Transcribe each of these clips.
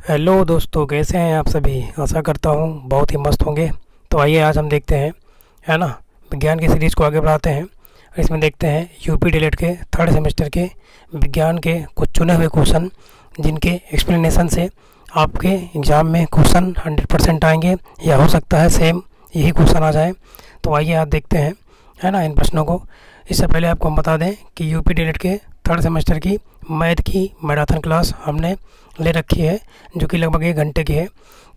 Hello दोस्तों, कैसे हैं आप सभी। आशा करता हूँ बहुत ही मस्त होंगे। तो आइए आज हम देखते हैं, है ना, विज्ञान की सीरीज़ को आगे बढ़ाते हैं। और इसमें देखते हैं यूपी डीएलएड के थर्ड सेमेस्टर के विज्ञान के कुछ चुने हुए क्वेश्चन, जिनके एक्सप्लेनेशन से आपके एग्ज़ाम में क्वेश्चन 100% आएंगे, या हो सकता है सेम यही क्वेश्चन आ जाए। तो आइए आज देखते हैं, है ना, इन प्रश्नों को। इससे पहले आपको हम बता दें कि यूपी डीएलएड के थर्ड सेमेस्टर की मैथ की मैराथन क्लास हमने ले रखी है, जो कि लगभग 1 घंटे की है।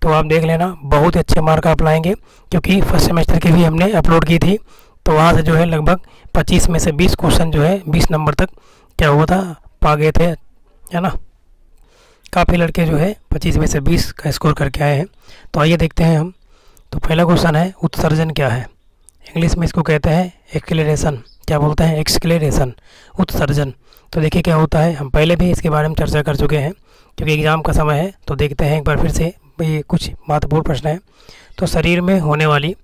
तो आप देख लेना, बहुत ही अच्छे मार्क आप लाएंगे, क्योंकि फर्स्ट सेमेस्टर की भी हमने अपलोड की थी। तो वहाँ से जो है लगभग 25 में से 20 क्वेश्चन जो है 20 नंबर तक क्या हुआ था, पा गए थे, है ना। काफ़ी लड़के जो है 25 में से 20 का स्कोर करके आए हैं। तो आइए देखते हैं हम। तो पहला क्वेश्चन है, उत्सर्जन क्या है। इंग्लिश में इसको कहते हैं एक्सेलरेशन। क्या बोलते हैं? एक्सेलरेशन, उत्सर्जन। तो देखिए क्या होता है, हम पहले भी इसके बारे में चर्चा कर चुके हैं, क्योंकि एग्ज़ाम का समय है। तो देखते हैं एक बार फिर से, ये कुछ महत्वपूर्ण प्रश्न है। तो शरीर में होने वाली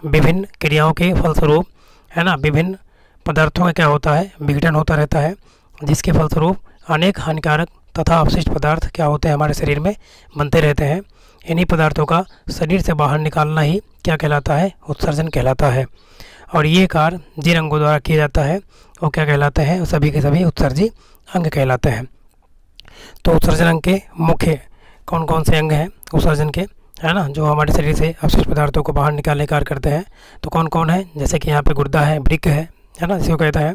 विभिन्न क्रियाओं के फलस्वरूप, है ना, विभिन्न पदार्थों का क्या होता है, विघटन होता रहता है, जिसके फलस्वरूप अनेक हानिकारक तथा अवशिष्ट पदार्थ क्या होते हैं, हमारे शरीर में बनते रहते हैं। इन्हीं पदार्थों का शरीर से बाहर निकालना ही क्या कहलाता है, उत्सर्जन कहलाता है। और ये कार्य जिन अंगों द्वारा किया जाता है वो क्या कहलाते हैं, सभी के सभी उत्सर्जी अंग कहलाते हैं। तो उत्सर्जन अंग के मुख्य कौन कौन से अंग हैं उत्सर्जन के, है ना, जो हमारे शरीर से अवशिष्ट पदार्थों को बाहर निकालने का कार्य करते हैं। तो कौन कौन है? जैसे कि यहाँ पे गुर्दा है, वृक्क है ना, इसको कहता है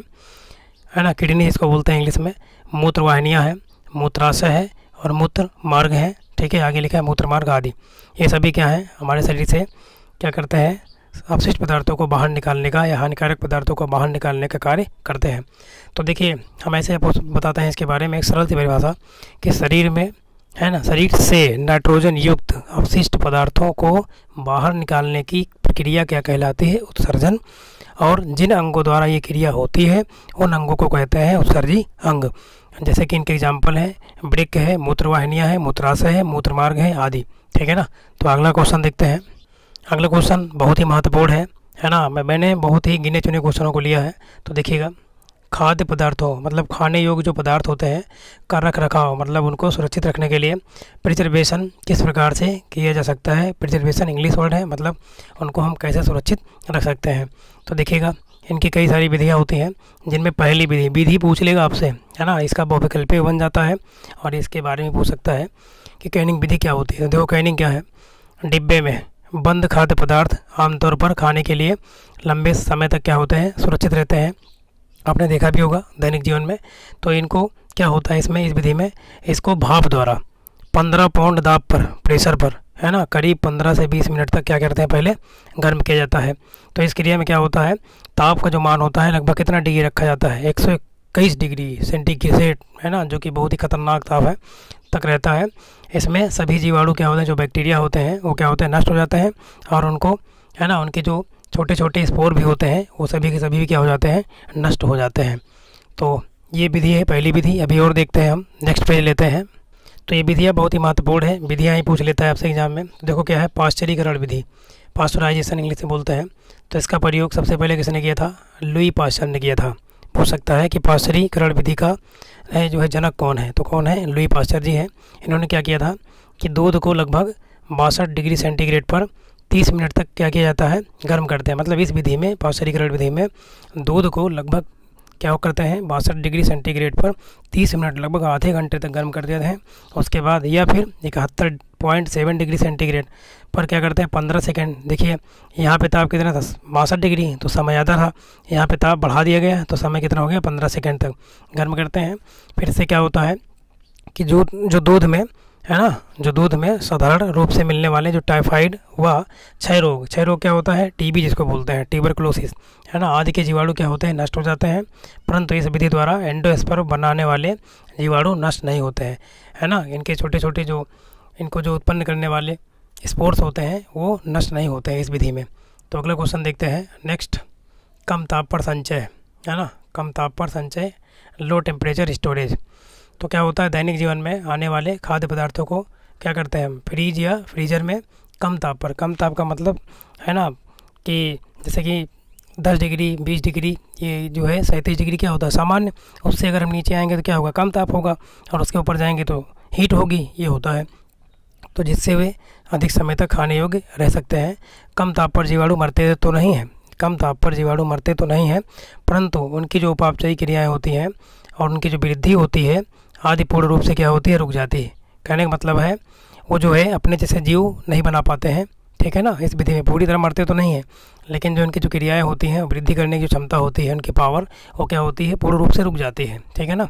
ना, किडनी इसको बोलते हैं इंग्लिश में। मूत्रवाहिनियाँ हैं, मूत्राशय है और मूत्र मार्ग है। ठीक है, आगे लिखा है मूत्र मार्ग आदि। ये सभी क्या है, हमारे शरीर से क्या करते हैं, अवशिष्ट पदार्थों को बाहर निकालने का या हानिकारक पदार्थों को बाहर निकालने का कार्य करते हैं। तो देखिए, हम ऐसे आपको बताते हैं इसके बारे में एक सरल सी परिभाषा, कि शरीर में, है ना, शरीर से नाइट्रोजन युक्त अवशिष्ट पदार्थों को बाहर निकालने की प्रक्रिया क्या कहलाती है, उत्सर्जन। और जिन अंगों द्वारा ये क्रिया होती है उन अंगों को कहते हैं उत्सर्जी अंग। जैसे कि इनके एग्जाम्पल हैं, वृक्क है, मूत्रवाहिनियाँ है, मूत्राशय है, मूत्रमार्ग है आदि। ठीक है ना। तो अगला क्वेश्चन देखते हैं। अगला क्वेश्चन बहुत ही महत्वपूर्ण है ना। मैंने बहुत ही गिने चुने क्वेश्चनों को लिया है। तो देखिएगा, खाद्य पदार्थों मतलब खाने योग्य जो पदार्थ होते हैं का रख रखाव, मतलब उनको सुरक्षित रखने के लिए प्रिजर्वेशन किस प्रकार से किया जा सकता है। प्रिजर्वेशन इंग्लिश वर्ड है, मतलब उनको हम कैसे सुरक्षित रख सकते हैं। तो देखिएगा, इनकी कई सारी विधियाँ होती हैं, जिनमें पहली विधि पूछ लेगा आपसे, है ना, इसका बहुविकल्पीय बन जाता है। और इसके बारे में पूछ सकता है कि कैनिंग विधि क्या होती है। देखो कैनिंग क्या है, डिब्बे में बंद खाद्य पदार्थ आमतौर पर खाने के लिए लंबे समय तक क्या होते हैं, सुरक्षित रहते हैं। आपने देखा भी होगा दैनिक जीवन में। तो इनको क्या होता है, इसमें इस विधि में इसको भाप द्वारा 15 पाउंड दाब पर, प्रेशर पर, है ना, करीब 15 से 20 मिनट तक क्या करते हैं, पहले गर्म किया जाता है। तो इस क्रिया में क्या होता है, ताप का जो मान होता है लगभग कितना डिग्री रखा जाता है, 121 डिग्री सेंटीग्रेड, है ना, जो कि बहुत ही खतरनाक ताप है, तक रहता है। इसमें सभी जीवाणु क्या होते हैं, जो बैक्टीरिया होते हैं वो क्या होते हैं, नष्ट हो जाते हैं। और उनको, है ना, उनके जो छोटे छोटे स्पोर भी होते हैं वो सभी के सभी क्या हो जाते हैं, नष्ट हो जाते हैं। तो ये विधि है पहली विधि। अभी और देखते हैं हम, नेक्स्ट पेज लेते हैं। तो ये विधियाँ बहुत ही महत्वपूर्ण है, विधियाँ ही पूछ लेता है आपसे एग्जाम में। तो देखो क्या है, पाश्चरीकरण विधि, पास्चराइजेशन इंग्लिश में बोलते हैं। तो इसका प्रयोग सबसे पहले किसने किया था, लुई पाश्चर ने किया था। पूछ सकता है कि पाश्चरीकरण विधि का जो है जनक कौन है। तो कौन है, लुई पाश्चर जी हैं। इन्होंने क्या किया था कि दूध को लगभग 62 डिग्री सेंटीग्रेड पर 30 मिनट तक क्या किया जाता है, गर्म करते हैं। मतलब इस विधि में, पाश्चरीकरण विधि में, दूध को लगभग क्या करते हैं, 62 डिग्री सेंटीग्रेड पर 30 मिनट, लगभग आधे घंटे तक गर्म कर देते हैं। उसके बाद या फिर 71.7 डिग्री सेंटीग्रेड पर क्या करते हैं, 15 सेकेंड। देखिए यहाँ पे ताप कितना था, 62 डिग्री, तो समय ज़्यादा था। यहाँ पे ताप बढ़ा दिया गया तो समय कितना हो गया, 15 सेकेंड तक गर्म करते हैं। फिर से क्या होता है कि जो दूध में, है ना, जो दूध में साधारण रूप से मिलने वाले जो टाइफाइड व क्षय रोग क्या होता है, टीबी जिसको बोलते हैं, ट्यूबरकुलोसिस, है ना, आदि के जीवाणु क्या होते हैं, नष्ट हो जाते हैं। परंतु इस विधि द्वारा एंडोस्पर्म बनाने वाले जीवाणु नष्ट नहीं होते हैं, है ना। इनके छोटे छोटे जो इनको जो उत्पन्न करने वाले स्पोर्स होते हैं वो नष्ट नहीं होते हैं इस विधि में। तो अगला क्वेश्चन देखते हैं नेक्स्ट। कम ताप पर संचय, है ना, कम ताप पर संचय, लो टेम्परेचर स्टोरेज। तो क्या होता है, दैनिक जीवन में आने वाले खाद्य पदार्थों को क्या करते हैं, फ्रीज या फ्रीजर में कम ताप पर। कम ताप का मतलब है ना कि जैसे कि 10 डिग्री 20 डिग्री, ये जो है 37 डिग्री क्या होता है सामान्य, उससे अगर हम नीचे आएंगे तो क्या होगा, कम ताप होगा, और उसके ऊपर जाएंगे तो हीट होगी, ये होता है। तो जिससे वे अधिक समय तक खाने योग्य रह सकते हैं। कम ताप पर जीवाणु मरते तो नहीं हैं, कम ताप पर जीवाणु मरते तो नहीं हैं, परंतु उनकी जो उपापचयी क्रियाएँ होती हैं और उनकी जो वृद्धि होती है आदि पूर्ण रूप से क्या होती है, रुक जाती है। कहने का मतलब है वो जो है अपने जैसे जीव नहीं बना पाते हैं, ठीक है ना। इस विधि में पूरी तरह मरते तो नहीं है, लेकिन जो उनकी जो क्रियाएं होती हैं वृद्धि करने की जो क्षमता होती है, उनकी पावर, वो क्या होती है, पूर्ण रूप से रुक जाती है, ठीक है ना।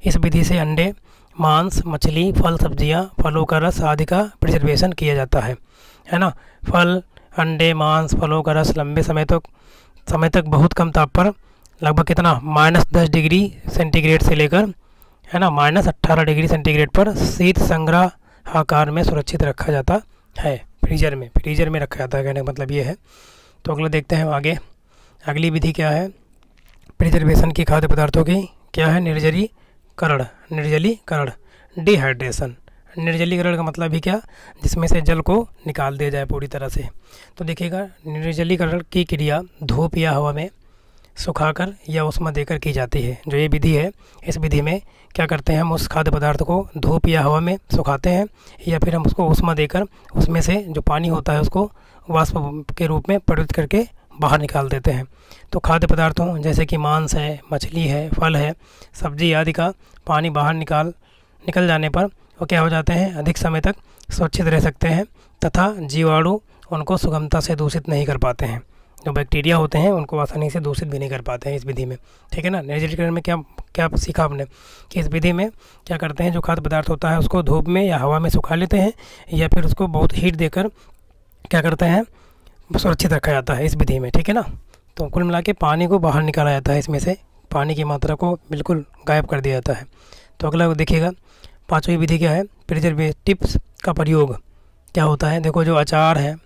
इस विधि से अंडे, मांस, मछली, फल, सब्जियां, फलों का रस आदि का प्रिजर्वेशन किया जाता है ना। फल, अंडे, मांस, फलों का रस लंबे समय तक बहुत कम ताप पर, लगभग कितना, -10 डिग्री सेंटीग्रेड से लेकर, है ना, -18 डिग्री सेंटीग्रेड पर शीत संग्रह आकार में सुरक्षित रखा जाता है। फ्रीजर में रखा जाता है, कहने का मतलब ये है। तो अगला देखते हैं आगे। अगली विधि क्या है प्रिजर्वेशन की खाद्य पदार्थों की, क्या है, निर्जलीकरण, डिहाइड्रेशन। निर्जलीकरण का मतलब ही क्या, जिसमें से जल को निकाल दिया जाए पूरी तरह से। तो देखिएगा, निर्जलीकरण की क्रिया धूप या हवा में सुखाकर या उष्मा देकर की जाती है। जो ये विधि है, इस विधि में क्या करते हैं, हम उस खाद्य पदार्थ को धूप या हवा में सुखाते हैं या फिर हम उसको उष्मा देकर उसमें से जो पानी होता है उसको वाष्प के रूप में परिवर्तित करके बाहर निकाल देते हैं। तो खाद्य पदार्थों जैसे कि मांस है, मछली है, फल है, सब्जी आदि का पानी बाहर निकल जाने पर वो क्या हो जाते हैं, अधिक समय तक सुरक्षित रह सकते हैं तथा जीवाणु उनको सुगमता से दूषित नहीं कर पाते हैं। जो बैक्टीरिया होते हैं उनको आसानी से दूषित भी नहीं कर पाते हैं इस विधि में, ठीक है ना। निर्जलीकरण में क्या क्या सीखा हमने कि इस विधि में क्या करते हैं, जो खाद्य पदार्थ होता है उसको धूप में या हवा में सुखा लेते हैं या फिर उसको बहुत हीट देकर क्या करते हैं, सुरक्षित रखा जाता है इस विधि में, ठीक है ना। तो कुल मिला के पानी को बाहर निकाला जाता है, इसमें से पानी की मात्रा को बिल्कुल गायब कर दिया जाता है। तो अगला देखिएगा, पाँचवीं विधि क्या है, प्रिजर्वेटिव्स का प्रयोग क्या होता है। देखो, जो अचार है,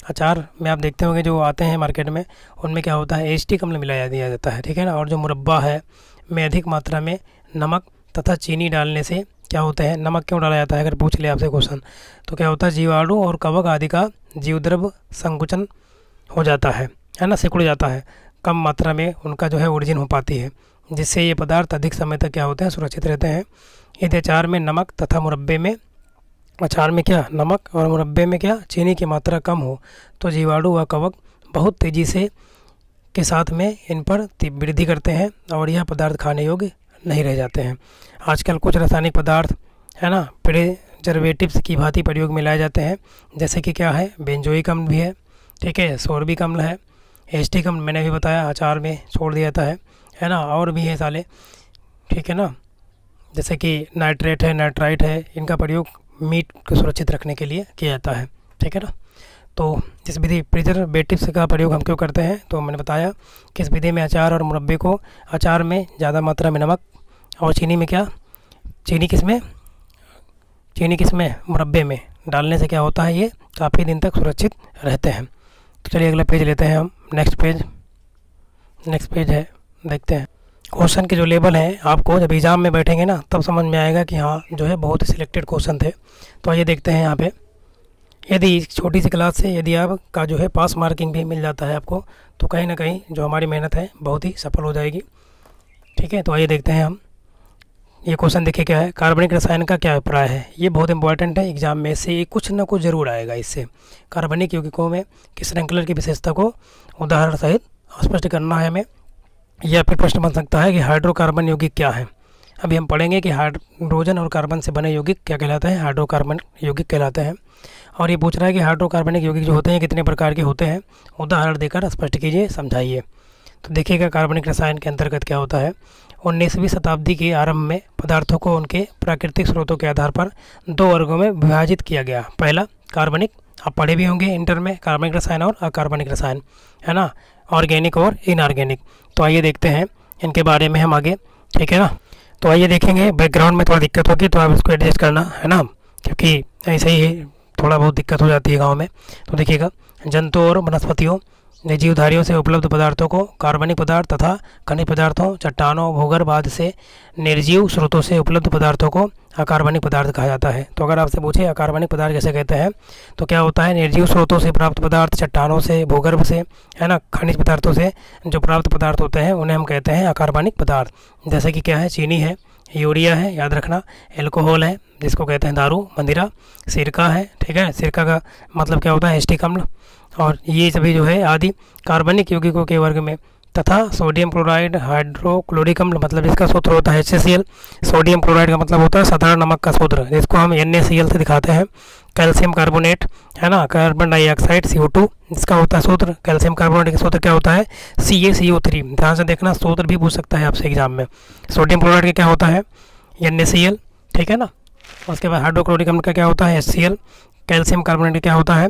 अचार में आप देखते होंगे जो आते हैं मार्केट में, उनमें क्या होता है, एचटी अम्ल मिलाया दिया जाता है, ठीक है ना। और जो मुरब्बा है में अधिक मात्रा में नमक तथा चीनी डालने से क्या होता है, नमक क्यों डाला जाता है अगर पूछ ले आपसे क्वेश्चन, तो क्या होता है, जीवाणु और कवक आदि का जीवद्रव्य संकुचन हो जाता है ना, सिकुड़ जाता है, कम मात्रा में उनका जो है ओरिजिन हो पाती है, जिससे ये पदार्थ अधिक समय तक क्या होते हैं, सुरक्षित रहते हैं। यदि अचार में नमक तथा मुरब्बे में, अचार में क्या, नमक और मुरब्बे में क्या, चीनी की मात्रा कम हो तो जीवाणु व कवक बहुत तेज़ी से के साथ में इन पर वृद्धि करते हैं और यह पदार्थ खाने योग्य नहीं रह जाते हैं। आजकल कुछ रासायनिक पदार्थ, है ना, प्रिजर्वेटिव्स की भांति प्रयोग में लाए जाते हैं, जैसे कि क्या है, बेंजोइक अम्ल भी है, ठीक है, सोर्बिक अम्ल है, एसिटिक अम्ल मैंने भी बताया अचार में छोड़ दिया जाता है ना, और भी है साले, ठीक है ना, जैसे कि नाइट्रेट है, नाइट्राइट है, इनका प्रयोग मीट को सुरक्षित रखने के लिए किया जाता है, ठीक है ना। तो इस विधि प्रिजर्वेटिव्स का प्रयोग हम क्यों करते हैं, तो मैंने बताया कि इस विधि में अचार और मुरब्बे को, अचार में ज़्यादा मात्रा में नमक और चीनी में क्या, चीनी किसमें, मुरब्बे में डालने से क्या होता है, ये काफ़ी दिन तक सुरक्षित रहते हैं। तो चलिए अगला पेज लेते हैं हम, नेक्स्ट पेज है, देखते हैं। क्वेश्चन के जो लेवल हैं, आपको जब एग्ज़ाम में बैठेंगे ना तब समझ में आएगा कि हाँ जो है बहुत ही सिलेक्टेड क्वेश्चन थे। तो आइए देखते हैं यहाँ पे, यदि छोटी सी क्लास से यदि आपका जो है पास मार्किंग भी मिल जाता है आपको, तो कहीं ना कहीं जो हमारी मेहनत है बहुत ही सफल हो जाएगी, ठीक है। तो आइए देखते हैं हम, ये क्वेश्चन देखिए क्या है, कार्बनिक रसायन का क्या अभिप्राय है। ये बहुत इंपॉर्टेंट है, एग्जाम में से कुछ ना कुछ जरूर आएगा इससे। कार्बनिक यौगिकों में किस श्रृंखला की विशेषता को उदाहरण सहित स्पष्ट करना है हमें, या फिर प्रश्न बन सकता है कि हाइड्रोकार्बन यौगिक क्या है। अभी हम पढ़ेंगे कि हाइड्रोजन और कार्बन से बने यौगिक क्या कहलाते हैं, हाइड्रोकार्बन यौगिक कहलाते हैं। और ये पूछ रहा है कि हाइड्रोकार्बनिक यौगिक जो होते हैं कितने प्रकार के होते हैं, उदाहरण देकर स्पष्ट कीजिए, समझाइए। तो देखिएगा, कार्बनिक रसायन के अंतर्गत क्या होता है, 19वीं शताब्दी के आरंभ में पदार्थों को उनके प्राकृतिक स्रोतों के आधार पर 2 वर्गों में विभाजित किया गया। पहला कार्बनिक, आप पढ़े भी होंगे इंटर में, कार्बनिक रसायन और अकार्बनिक रसायन, है ना, ऑर्गेनिक और इनऑर्गेनिक। तो आइए देखते हैं इनके बारे में हम आगे, ठीक है ना। तो आइए देखेंगे, बैकग्राउंड में थोड़ा दिक्कत होगी तो आप इसको एडजस्ट करना, है ना, क्योंकि ऐसे ही थोड़ा बहुत दिक्कत हो जाती है गाँव में। तो देखिएगा, जंतुओं और वनस्पतियों ने जीवधारियों से उपलब्ध पदार्थों को कार्बनिक पदार्थ तथा खनिज पदार्थों, चट्टानों, भूगर्भ आदि से निर्जीव स्रोतों से उपलब्ध पदार्थों को अकार्बनिक पदार्थ कहा जाता है। तो अगर आपसे पूछे अकार्बनिक पदार्थ कैसे कहते हैं, तो क्या होता है, निर्जीव स्रोतों से प्राप्त पदार्थ, चट्टानों से, भूगर्भ से, है ना, खनिज पदार्थों से जो प्राप्त पदार्थ होते हैं उन्हें हम कहते हैं अकार्बनिक पदार्थ। जैसे कि क्या है, चीनी है, यूरिया है, याद रखना। एल्कोहल है, जिसको कहते हैं दारू, मदिरा। सिरका है, ठीक है, सिरका का मतलब क्या होता है, एसिटिक अम्ल। और ये सभी जो है आदि कार्बनिक यौगिकों के वर्ग में। तथा सोडियम क्लोराइड, हाइड्रोक्लोरिक अम्ल, मतलब इसका सूत्र होता है HCl। सोडियम क्लोराइड का मतलब होता है साधारण नमक का सूत्र, जिसको हम NaCl से दिखाते हैं। कैल्शियम कार्बोनेट है ना, कार्बन डाइऑक्साइड CO2, इसका होता है सूत्र। कैल्शियम कार्बोनेट का सूत्र क्या होता है, CaCO3। ध्यान से देखना, सूत्र भी पूछ सकता है आपसे एग्जाम में। सोडियम क्लोराइड का क्या होता है, NaCl, ठीक है ना। उसके बाद हाइड्रोक्लोरिक अम्ल का क्या होता है, HCl। कैल्शियम कार्बोनेट का क्या होता है,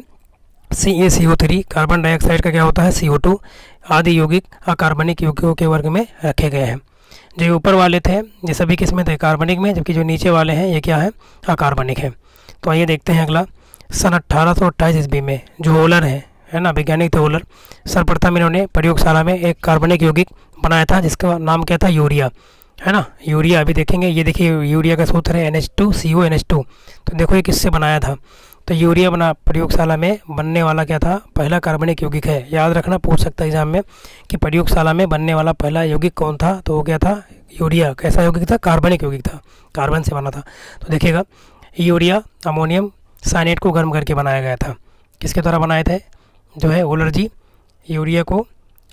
CaCO3। कार्बन डाइऑक्साइड का क्या होता है, CO2। आदि यौगिक अकार्बनिक यौगिकों के वर्ग में रखे गए हैं। जो ऊपर वाले थे ये सभी किस में थे, कार्बनिक में, जबकि जो नीचे वाले हैं ये क्या है, अकार्बनिक है। तो आइए देखते हैं अगला। सन 1828 ईस्वी में जो ओलर है ना, वैज्ञानिक थे ओलर, सर्वप्रथम इन्होंने प्रयोगशाला में एक कार्बनिक यौगिक बनाया था जिसका नाम क्या था, यूरिया, है ना। यूरिया अभी देखेंगे। ये देखिए यूरिया का सूत्र है NH2CO NH2। तो देखो ये किससे बनाया था, तो यूरिया बना प्रयोगशाला में बनने वाला क्या था, पहला कार्बनिक यौगिक है। याद रखना, पूछ सकता है एग्जाम में कि प्रयोगशाला में बनने वाला पहला यौगिक कौन था, तो वो क्या था, यूरिया। कैसा यौगिक था, कार्बनिक यौगिक था, कार्बन से बना था। तो देखिएगा, यूरिया अमोनियम साइनेट को गर्म करके बनाया गया था। किसके द्वारा बनाए थे, जो है ओलर जी, यूरिया को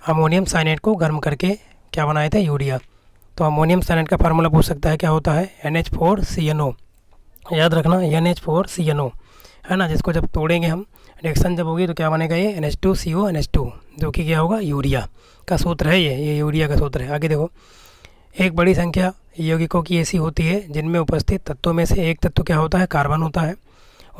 अमोनियम साइनेट को गर्म करके क्या बनाए थे, यूरिया। तो अमोनियम साइनेट का फार्मूला पूछ सकता है, क्या होता है, NH4CNO। याद रखना, NH4CNO, है ना, जिसको जब तोड़ेंगे हम, रिएक्शन जब होगी तो क्या बनेगा, ये NH2CO NH2, जो कि क्या होगा, यूरिया का सूत्र है। ये यूरिया का सूत्र है। आगे देखो, एक बड़ी संख्या यौगिकों की ऐसी होती है जिनमें उपस्थित तत्वों में से एक तत्व क्या होता है, कार्बन होता है,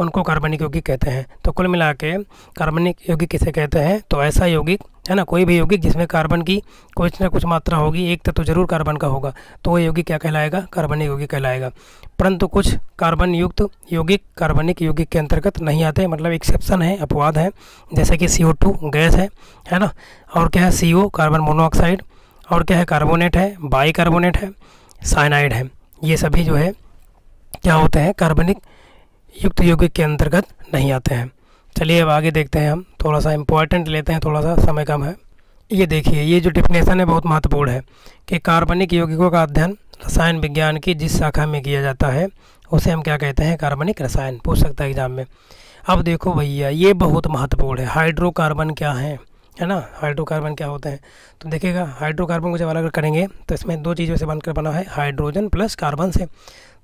उनको कार्बनिक यौगिक कहते हैं। तो कुल मिला के कार्बनिक यौगिक किसे कहते हैं, तो ऐसा यौगिक, है ना, कोई भी यौगिक जिसमें कार्बन की कुछ ना कुछ मात्रा होगी, एक तत्व जरूर कार्बन का होगा, तो वो यौगिक क्या कहलाएगा, कार्बनिक यौगिक कहलाएगा। परंतु कुछ कार्बन युक्त यौगिक कार्बनिक यौगिक के अंतर्गत नहीं आते, मतलब एक्सेप्शन है, अपवाद है। जैसे कि CO2 गैस है ना, और क्या है, CO कार्बन मोनोऑक्साइड, और क्या है, कार्बोनेट है, बाई कार्बोनेट है, साइनाइड है। ये सभी जो है क्या होते हैं, कार्बनिक युक्त यौगिक के अंतर्गत नहीं आते हैं। चलिए अब आगे देखते हैं, हम थोड़ा सा इम्पोर्टेंट लेते हैं, थोड़ा सा समय कम है। ये देखिए, ये जो डिफिनेशन है बहुत महत्वपूर्ण है कि कार्बनिक यौगिकों का अध्ययन रसायन विज्ञान की जिस शाखा में किया जाता है उसे हम क्या कहते हैं, कार्बनिक रसायन। पूछ सकता है एग्जाम में। अब देखो भैया, ये बहुत महत्वपूर्ण है, हाइड्रोकार्बन क्या है ना, हाइड्रोकार्बन क्या होते हैं। तो देखिएगा, हाइड्रोकार्बन को जब अलग करेंगे तो इसमें दो चीज़ों से बनकर बना है, हाइड्रोजन प्लस कार्बन से।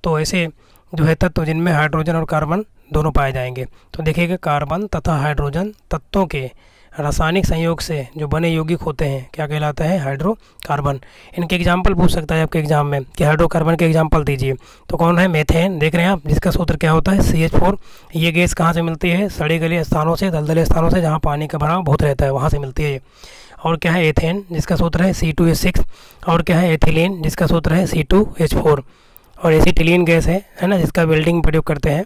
तो ऐसे जो है तत्व जिनमें हाइड्रोजन और कार्बन दोनों पाए जाएंगे। तो देखिएगा, कार्बन तथा हाइड्रोजन तत्वों के रासायनिक संयोग से जो बने यौगिक होते हैं क्या कहलाता है, हाइड्रोकार्बन। इनके एग्जाम्पल पूछ सकता है आपके एग्जाम में कि हाइड्रोकार्बन के एग्जाम्पल दीजिए। तो कौन है, मेथेन, देख रहे हैं आप, जिसका सूत्र क्या होता है, CH4। ये गैस कहाँ से मिलती है, सड़े गले स्थानों से, दलदले स्थानों से, जहाँ पानी का भराव बहुत रहता है, वहाँ से मिलती है ये। और क्या है, एथेन, जिसका सूत्र है C2H6। और क्या है, एथिलीन, जिसका सूत्र है C2H4। और एसिटिलीन गैस है ना, जिसका वेल्डिंग में प्रयोग करते हैं,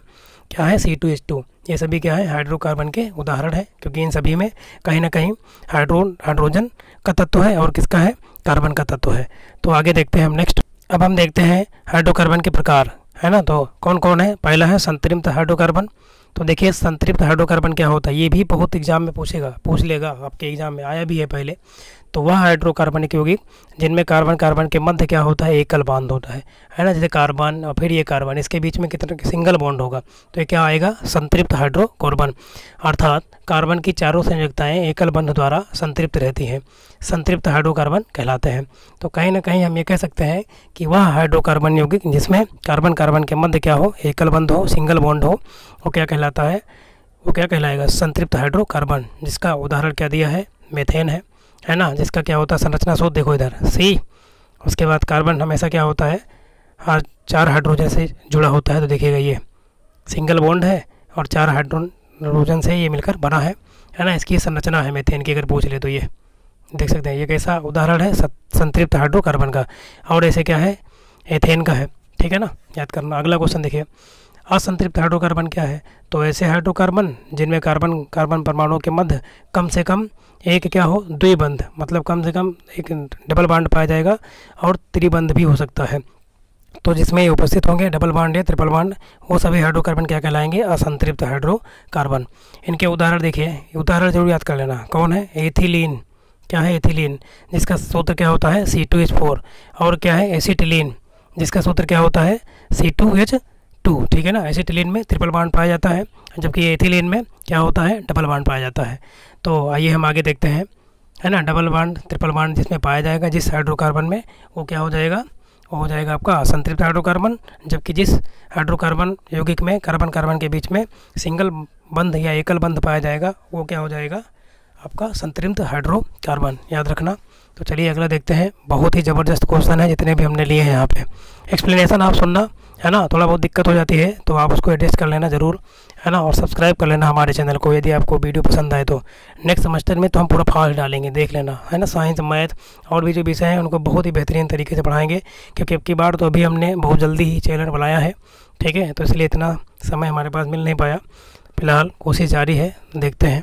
क्या है, C2H2। ये सभी क्या है, हाइड्रोकार्बन के उदाहरण है, क्योंकि इन सभी में कहीं ना कहीं हाइड्रोजन का तत्व है और किसका है, कार्बन का तत्व है। तो आगे देखते हैं हम नेक्स्ट। अब हम देखते हैं हाइड्रोकार्बन के प्रकार, है ना। तो कौन कौन है, पहला है संतृप्त हाइड्रोकार्बन। तो देखिए, संतृप्त हाइड्रोकार्बन क्या होता है, ये भी बहुत एग्जाम में पूछ लेगा, आपके एग्जाम में आया भी है पहले। तो वह हाइड्रोकार्बनिक यौगिक जिनमें कार्बन कार्बन के मध्य क्या होता है, एकल बॉन्ड होता है ना, जैसे कार्बन और फिर ये कार्बन, इसके बीच में कितना सिंगल बॉन्ड होगा, तो ये क्या आएगा, संतृप्त हाइड्रोकार्बन। अर्थात कार्बन की चारों संयुक्ताएं एकल बंध द्वारा संतृप्त रहती हैं, संतृप्त हाइड्रोकार्बन कहलाते हैं। तो कहीं ना कहीं हम ये कह सकते हैं कि वह हाइड्रोकार्बन यौगिक जिसमें कार्बन कार्बन के मध्य क्या हो, एकल बंध हो, सिंगल बॉन्ड हो, वो क्या कहलाता है, वो क्या कहलाएगा, संतृप्त हाइड्रोकार्बन। जिसका उदाहरण क्या दिया है, मेथेन है ना, जिसका क्या होता है, संरचना सूत्र देखो इधर C। उसके बाद कार्बन हमेशा क्या होता है, हर 4 हाइड्रोजन से जुड़ा होता है। तो देखिएगा, ये सिंगल बॉन्ड है और 4 हाइड्रोजन से ये मिलकर बना है ना, इसकी संरचना है मेथेन की, अगर पूछ ले तो ये देख सकते हैं। ये कैसा उदाहरण है, संतृप्त हाइड्रोकार्बन का। और ऐसे क्या है, एथेन का है, ठीक है ना, याद करना। अगला क्वेश्चन देखिए, असंतृप्त हाइड्रोकार्बन क्या है। तो ऐसे हाइड्रोकार्बन जिनमें कार्बन कार्बन परमाणुओं के मध्य कम से कम एक क्या हो, द्विबंध, मतलब कम से कम एक डबल बॉन्ड पाया जाएगा, और त्रिबंध भी हो सकता है। तो जिसमें ये उपस्थित होंगे डबल बॉन्ड या ट्रिपल बॉन्ड, वो सभी हाइड्रोकार्बन क्या कहलाएंगे, असंतृप्त हाइड्रोकार्बन। इनके उदाहरण देखिए, उदाहरण जरूर याद कर लेना। कौन है, एथिलीन, क्या है, एथिलीन, जिसका सूत्र क्या होता है, C2H4। और क्या है, एसिटिलीन, जिसका सूत्र क्या होता है C2H2, ठीक है ना। एसिटिलीन में ट्रिपल बॉन्ड पाया जाता है, जबकि एथिलीन में क्या होता है, डबल बॉन्ड पाया जाता है। तो आइए हम आगे देखते हैं, है ना। डबल बॉन्ड ट्रिपल बॉन्ड जिसमें पाया जाएगा जिस हाइड्रोकार्बन में, वो क्या हो जाएगा, वो हो जाएगा आपका असंतृप्त हाइड्रोकार्बन। जबकि जिस हाइड्रोकार्बन यौगिक में कार्बन कार्बन के बीच में सिंगल बंध या एकल बंध पाया जाएगा, वो क्या हो जाएगा, आपका संतृप्त हाइड्रोकार्बन, याद रखना। तो चलिए अगला देखते हैं। बहुत ही ज़बरदस्त क्वेश्चन है जितने भी हमने लिए हैं यहाँ पे। एक्सप्लेनेशन आप सुनना, है ना। थोड़ा बहुत दिक्कत हो जाती है तो आप उसको एडजस्ट कर लेना ज़रूर, है ना। और सब्सक्राइब कर लेना हमारे चैनल को यदि आपको वीडियो पसंद आए तो। नेक्स्ट सेमेस्टर में तो हम पूरा फास्ट डालेंगे, देख लेना, है ना। साइंस, मैथ और भी जो विषय हैं उनको बहुत ही बेहतरीन तरीके से पढ़ाएंगे, क्योंकि अब की बार तो अभी हमने बहुत जल्दी ही चैनल बनाया है, ठीक है। तो इसलिए इतना समय हमारे पास मिल नहीं पाया। फिलहाल कोशिश जारी है, देखते हैं।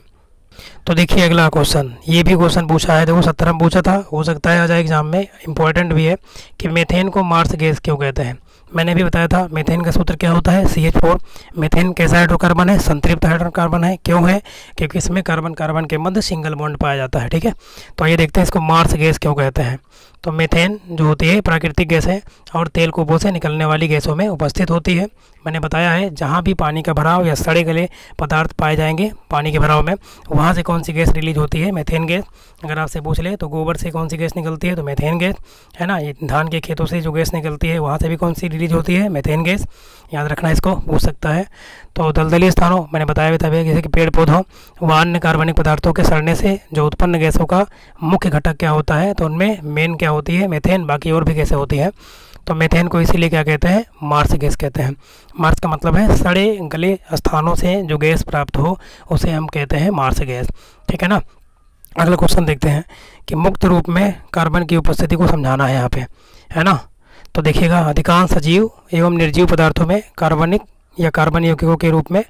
तो देखिए अगला क्वेश्चन, ये भी क्वेश्चन पूछा है, देखो 17 में पूछा था, हो सकता है आ जाए एग्जाम में, इंपॉर्टेंट भी है कि मीथेन को मार्स गैस क्यों कहते हैं। मैंने भी बताया था मीथेन का सूत्र क्या होता है, CH4। मीथेन कैसा हाइड्रोकार्बन है, संतृप्त हाइड्रोकार्बन है। क्यों है, क्योंकि इसमें कार्बन कार्बन के मध्य सिंगल बॉन्ड पाया जाता है, ठीक है। तो आइए देखते हैं इसको मार्स गैस क्यों कहते हैं। तो मीथेन जो होती है प्राकृतिक गैस है और तेल कुओं से निकलने वाली गैसों में उपस्थित होती है। मैंने बताया है जहाँ भी पानी का भराव या सड़े गले पदार्थ पाए जाएंगे पानी के भराव में, वहाँ से कौन सी गैस रिलीज होती है, मीथेन गैस। अगर आपसे पूछ ले तो गोबर से कौन सी गैस निकलती है, तो मीथेन गैस, है ना। ये धान के खेतों से जो गैस निकलती है वहाँ से भी कौन सी रिलीज होती है, मीथेन गैस, याद रखना, इसको पूछ सकता है। तो दलदली स्थानों, मैंने बताया भी था जैसे कि पेड़ पौधों व अन्य कार्बनिक पदार्थों के सड़ने से जो उत्पन्न गैसों का मुख्य घटक क्या होता है, तो उनमें मेन क्या होती है, मीथेन। बाकी और भी गैसें होती हैं। तो मीथेन को इसीलिए क्या कहते हैं, मार्स गैस कहते हैं। मार्स का मतलब है सड़े गले स्थानों से जो गैस प्राप्त हो उसे हम कहते हैं मार्स गैस, ठीक है ना। अगला क्वेश्चन देखते हैं कि मुक्त रूप में कार्बन की उपस्थिति को समझाना है यहाँ पे, है ना। तो देखिएगा अधिकांश सजीव एवं निर्जीव पदार्थों में कार्बनिक या कार्बन यौगिकों के रूप में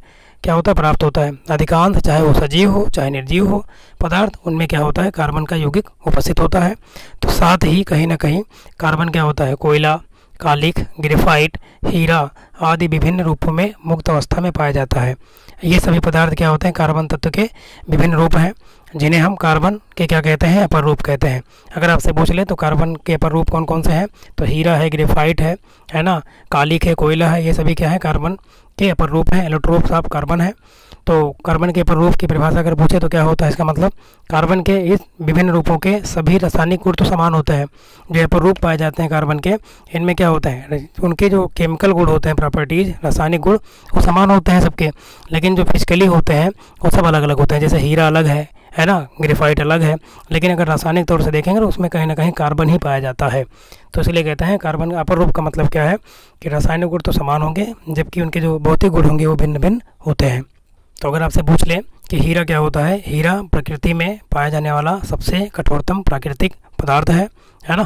क्या होता है, प्राप्त होता है। अधिकांश, चाहे वो सजीव हो चाहे निर्जीव हो पदार्थ, उनमें क्या होता है, कार्बन का यौगिक उपस्थित होता है। तो साथ ही कहीं ना कहीं कार्बन क्या होता है, कोयला, कालिख, ग्रेफाइट, हीरा आदि विभिन्न रूपों में मुक्त अवस्था में पाया जाता है। ये सभी पदार्थ क्या होते हैं, कार्बन तत्व के विभिन्न रूप हैं, जिन्हें हम कार्बन के क्या कहते हैं, अपर रूप कहते हैं। अगर आपसे पूछ ले तो कार्बन के अपर रूप कौन कौन से हैं, तो हीरा है, ग्रेफाइट है ना, कालिख है, कोयला है, ये सभी क्या है, कार्बन के अपर रूप हैं, एलोट्रोप्स ऑफ कार्बन है। तो कार्बन के अपर रूप की परिभाषा अगर पूछे तो क्या होता है, इसका मतलब कार्बन के इस विभिन्न रूपों के सभी रासायनिक गुण तो समान होते हैं। जो अपर रूप पाए जाते हैं कार्बन के, इनमें क्या होता है, उनके जो केमिकल गुण होते हैं, प्रॉपर्टीज, रासायनिक गुण, वो समान होते हैं सबके, लेकिन जो फिजिकली होते हैं वो सब अलग अलग होते हैं। जैसे हीरा अलग है ना, ग्रेफाइट अलग है, लेकिन अगर रासायनिक तौर से देखेंगे तो उसमें कहीं ना कहीं कार्बन ही पाया जाता है। तो इसलिए कहते हैं कार्बन अपर रूप का मतलब क्या है कि रासायनिक गुण तो समान होंगे, जबकि उनके जो भौतिक गुण होंगे वो भिन्न भिन्न होते हैं। तो अगर आपसे पूछ लें कि हीरा क्या होता है, हीरा प्रकृति में पाया जाने वाला सबसे कठोरतम प्राकृतिक पदार्थ है ना।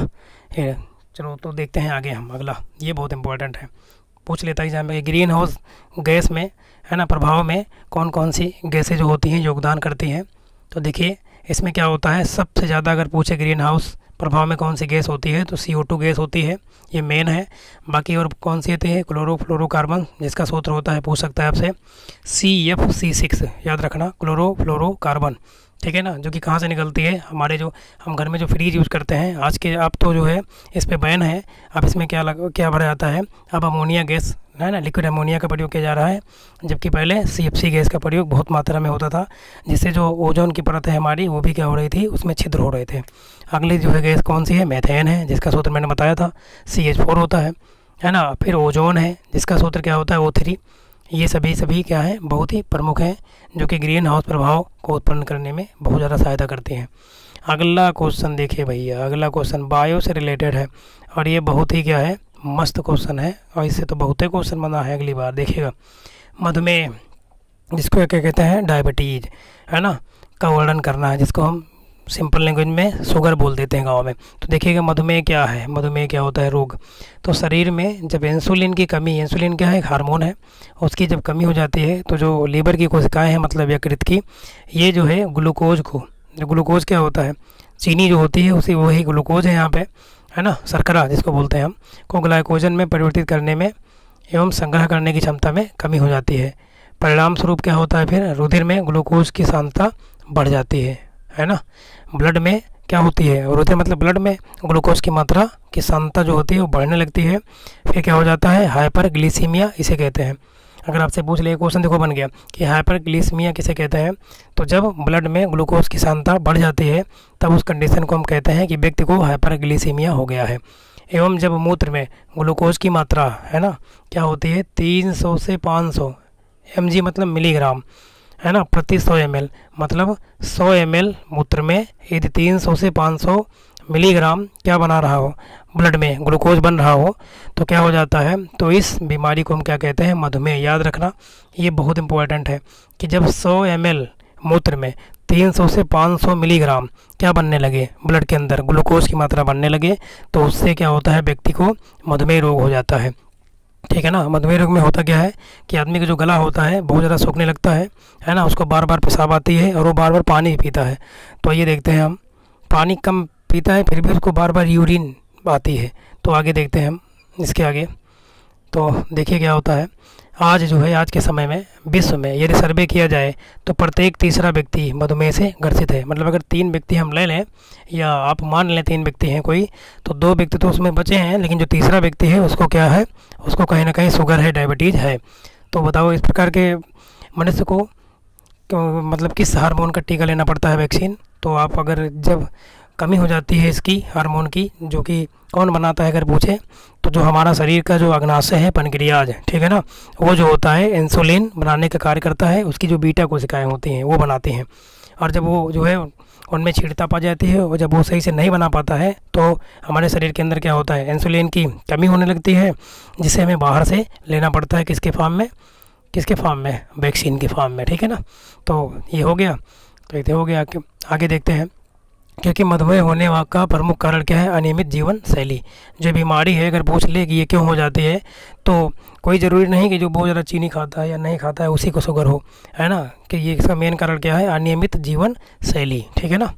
चलो तो देखते हैं आगे हम अगला, ये बहुत इंपॉर्टेंट है, पूछ लेता है एग्जाम में। ग्रीन हाउस गैस में, है ना, प्रभाव में कौन कौन सी गैसें जो होती हैं योगदान करती हैं। तो देखिए इसमें क्या होता है, सबसे ज़्यादा अगर पूछे ग्रीन हाउस प्रभाव में कौन सी गैस होती है, तो CO2 गैस होती है, ये मेन है। बाकी और कौन सी होती है, क्लोरोफ्लोरोकार्बन, जिसका सूत्र होता है, पूछ सकता है आपसे, CFC6, याद रखना, क्लोरोफ्लोरोकार्बन, ठीक है ना। जो कि कहाँ से निकलती है, हमारे जो हम घर में जो फ्रिज यूज़ करते हैं आज के, अब तो जो है इस पर बैन है। अब इसमें क्या भरा जाता है, अब अमोनिया गैस, है ना, लिक्विड अमोनिया का प्रयोग किया जा रहा है, जबकि पहले CFC गैस का प्रयोग बहुत मात्रा में होता था, जिससे जो ओजोन की परत है हमारी वो भी क्या हो रही थी, उसमें छिद्र हो रहे थे। अगली जो है गैस कौन सी है, मीथेन है, जिसका सूत्र मैंने बताया था CH4 होता है ना। फिर ओजोन है, जिसका सूत्र क्या होता है, O3। ये सभी क्या है, बहुत ही प्रमुख हैं, जो कि ग्रीन हाउस प्रभाव को उत्पन्न करने में बहुत ज़्यादा सहायता करती हैं। अगला क्वेश्चन देखिए भैया, अगला क्वेश्चन बायो से रिलेटेड है और ये बहुत ही क्या है, मस्त क्वेश्चन है, और इससे तो बहुत ही क्वेश्चन बना है अगली बार देखिएगा। मधुमेह, जिसको क्या कहते हैं, डायबिटीज, है ना, का वर्णन करना है, जिसको हम सिंपल लैंग्वेज में शुगर बोल देते हैं गांव में। तो देखिएगा मधुमेह क्या है, मधुमेह क्या होता है, रोग। तो शरीर में जब इंसुलिन की कमी, इंसुलिन क्या है, एक हार्मोन है, उसकी जब कमी हो जाती है तो जो लीवर की कोशिकाएं हैं, मतलब यकृत की, ये जो है ग्लूकोज को, जो ग्लूकोज क्या होता है, चीनी जो होती है उसी वही ग्लूकोज है यहाँ पे, है ना, शर्करा जिसको बोलते हैं हम, को ग्लाइकोजन में परिवर्तित करने में एवं संग्रह करने की क्षमता में कमी हो जाती है। परिणाम स्वरूप क्या होता है, फिर रुधिर में ग्लूकोज की सांद्रता बढ़ जाती है ना, ब्लड में क्या होती है, रुधिर मतलब ब्लड में ग्लूकोज की मात्रा की सांद्रता जो होती है वो बढ़ने लगती है। फिर क्या हो जाता है, हाइपरग्लिसीमिया इसे कहते हैं। अगर आपसे पूछ ले क्वेश्चन देखो बन गया कि हाइपरग्लिसीमिया किसे कहते हैं, तो जब ब्लड में ग्लूकोज की सांद्रता बढ़ जाती है तब उस कंडीशन को हम कहते हैं कि व्यक्ति को हाइपरग्लिसीमिया हो गया है। एवं जब मूत्र में ग्लूकोज की मात्रा है ना क्या होती है 300 से 500 mg मतलब मिलीग्राम है ना प्रति 100 ml, मतलब 100 ml मूत्र में यदि 300 से 500 मिलीग्राम क्या बना रहा हो, ब्लड में ग्लूकोज बन रहा हो, तो क्या हो जाता है, तो इस बीमारी को हम क्या कहते हैं, मधुमेह। याद रखना ये बहुत इंपॉर्टेंट है कि जब 100 ml मूत्र में 300 से 500 मिलीग्राम क्या बनने लगे, ब्लड के अंदर ग्लूकोज की मात्रा बनने लगे, तो उससे क्या होता है, व्यक्ति को मधुमेह रोग हो जाता है। ठीक है ना। मधुमेह रोग में होता क्या है कि आदमी का जो गला होता है बहुत ज़्यादा सूखने लगता है ना, उसको बार बार पेशाब आती है और वो बार बार पानी भी पीता है। तो ये देखते हैं हम, पानी कम पीता है फिर भी उसको बार बार यूरिन आती है। तो आगे देखते हैं हम इसके आगे, तो देखिए क्या होता है। आज जो है, आज के समय में विश्व में यदि सर्वे किया जाए तो प्रत्येक तीसरा व्यक्ति मधुमेह से ग्रसित है। मतलब अगर 3 व्यक्ति हम ले लें या आप मान लें 3 व्यक्ति हैं कोई, तो 2 व्यक्ति तो उसमें बचे हैं, लेकिन जो तीसरा व्यक्ति है उसको क्या है, उसको कहीं ना कहीं शुगर है, डायबिटीज़ है। तो बताओ इस प्रकार के मनुष्य को मतलब किस हार्मोन का टीका लेना पड़ता है, वैक्सीन। तो आप अगर जब कमी हो जाती है इसकी हार्मोन की, जो कि कौन बनाता है अगर पूछे तो जो हमारा शरीर का जो अग्नाशय है पैनक्रियाज, ठीक है ना, वो जो होता है इंसुलिन बनाने का कार्य करता है, उसकी जो बीटा कोशिकाएं होती हैं वो बनाती हैं। और जब वो जो है उनमें छीड़ता पा जाती है और जब वो सही से नहीं बना पाता है तो हमारे शरीर के अंदर क्या होता है, इंसुलिन की कमी होने लगती है, जिसे हमें बाहर से लेना पड़ता है। किसके फॉर्म में, किसके फॉर्म में, वैक्सीन के फॉर्म में। ठीक है ना। तो ये हो गया, तो ये हो गया। आगे देखते हैं, क्योंकि मधुमेह होने का प्रमुख कारण क्या है, अनियमित जीवन शैली। जो बीमारी है अगर पूछ ले कि ये क्यों हो जाती है, तो कोई ज़रूरी नहीं कि जो बहुत ज़्यादा चीनी खाता है या नहीं खाता है उसी को शुगर हो, है ना, कि ये इसका मेन कारण क्या है, अनियमित जीवन शैली। ठीक है ना।